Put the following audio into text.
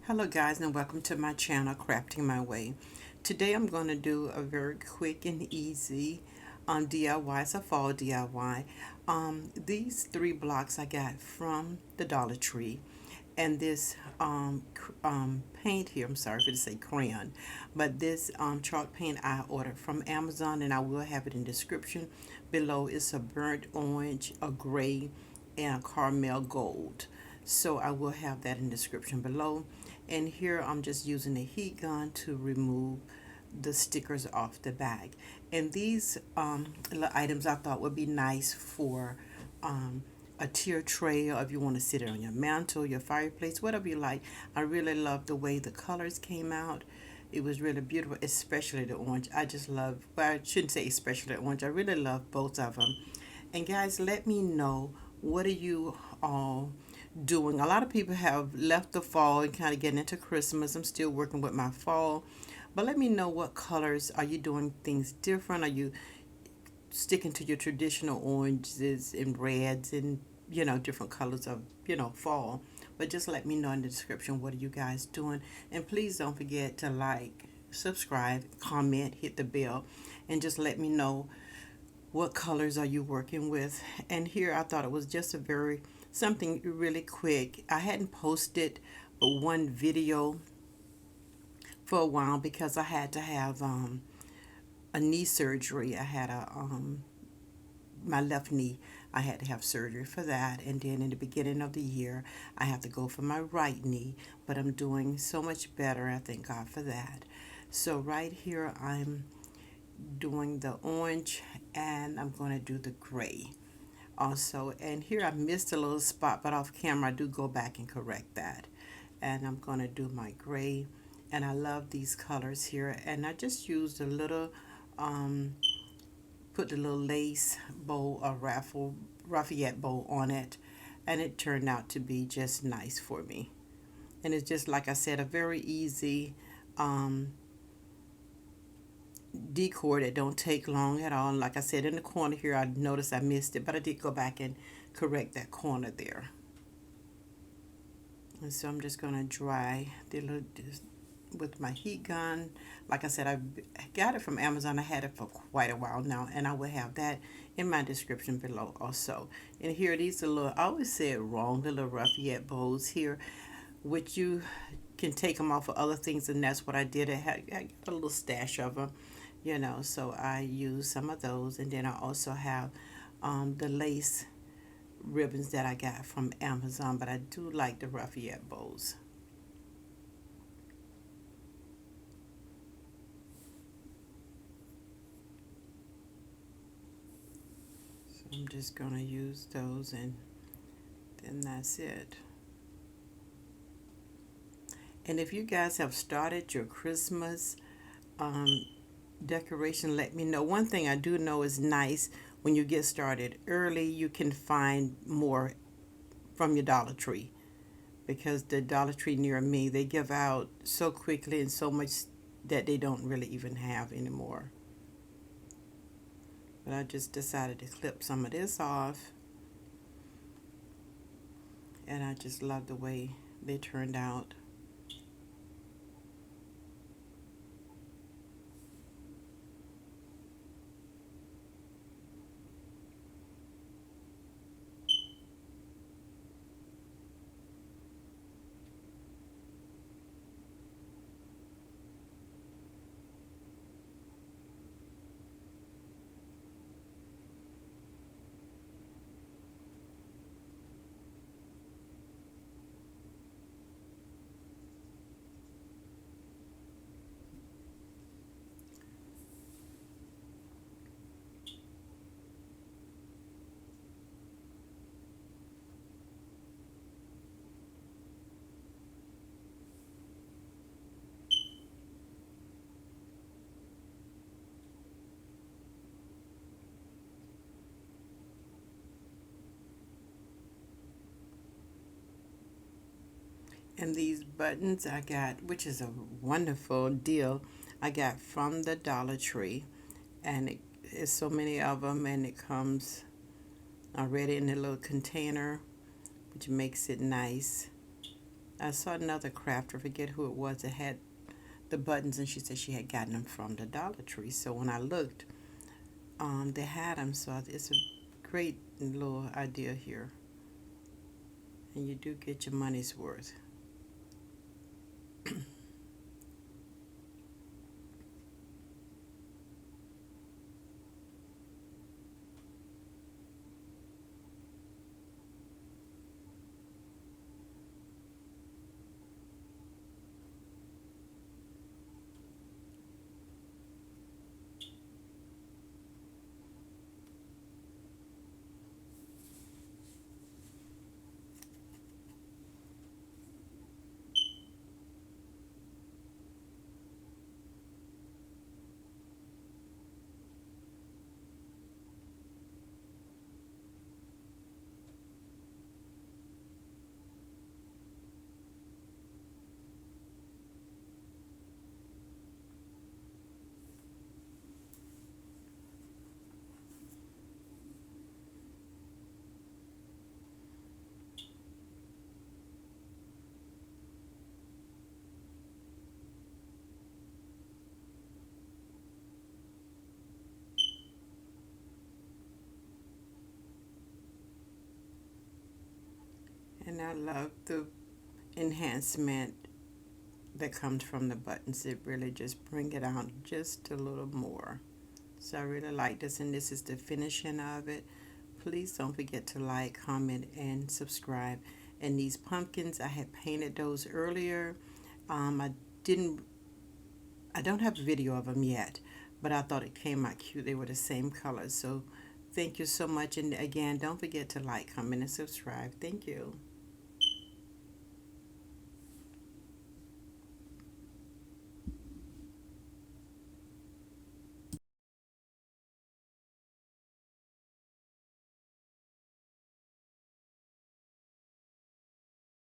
Hello guys and welcome to my channel Crafting My Way. Today I'm going to do a very quick and easy DIY. It's a fall DIY. These three blocks I got from the Dollar Tree, and this paint here, I'm sorry for to say crayon, but this chalk paint I ordered from Amazon, and I will have it in description below. It's a burnt orange, a gray, and a caramel gold. So I will have that in description below. And here I'm just using a heat gun to remove the stickers off the bag. And these little items I thought would be nice for a tier tray, or if you want to sit it on your mantle, your fireplace, whatever you like. I really love the way the colors came out. It was really beautiful, especially the orange. I just love, well, I shouldn't say especially the orange. I really love both of them. And guys, let me know, what are you all doing? A lot of people have left the fall and kind of getting into Christmas. I'm still working with my fall. But let me know, what colors are you doing things different? Are you sticking to your traditional oranges and reds and different colors of fall? But just let me know in the description, what are you guys doing? And please don't forget to like, subscribe, comment, hit the bell, and just let me know, what colors are you working with? And here I thought it was just a very something really quick. I hadn't posted but one video for a while because I had to have a knee surgery. I had a my left knee. I had to have surgery for that, and then in the beginning of the year I have to go for my right knee, but I'm doing so much better. I thank God for that. So right here I'm doing the orange, and I'm going to do the gray also. And here I missed a little spot, but off camera I do go back and correct that. And I'm going to do my gray, and I love these colors here. And I just used a little um, put the little lace bow or Raphael bow on it, and it turned out to be just nice for me. And it's just, like I said, a very easy um, decor that don't take long at all. And like I said, in the corner here, I noticed I missed it, but I did go back and correct that corner there. And so I'm just going to dry the little with my heat gun. Like I said, I got it from Amazon. I had it for quite a while now, and I will have that in my description below also. And here, these are little, I always say it wrong, the little Raphael bows here, which you can take them off of other things, and that's what I did. I got a little stash of them, so I use some of those. And then I also have the lace ribbons that I got from Amazon, but I do like the Raphael bows. So I'm just going to use those, and then that's it. And if you guys have started your Christmas um, decoration, let me know. One thing I do know is nice, when you get started early, you can find more from your Dollar Tree, because the Dollar Tree near me, they give out so quickly and so much that they don't really even have anymore. But I just decided to clip some of this off, and I just love the way they turned out. And these buttons I got, which is a wonderful deal, I got from the Dollar Tree. And it is so many of them, and it comes already in a little container, which makes it nice. I saw another crafter, I forget who it was, that had the buttons, and she said she had gotten them from the Dollar Tree. So when I looked, they had them. So it's a great little idea here, and you do get your money's worth. And I love the enhancement that comes from the buttons. It really just bring it out just a little more. So I really like this, and this is the finishing of it. Please don't forget to like, comment, and subscribe. And these pumpkins, I had painted those earlier. I didn't, I don't have a video of them yet, but I thought it came out cute. They were the same color. So thank you so much. And again, don't forget to like, comment, and subscribe. Thank you.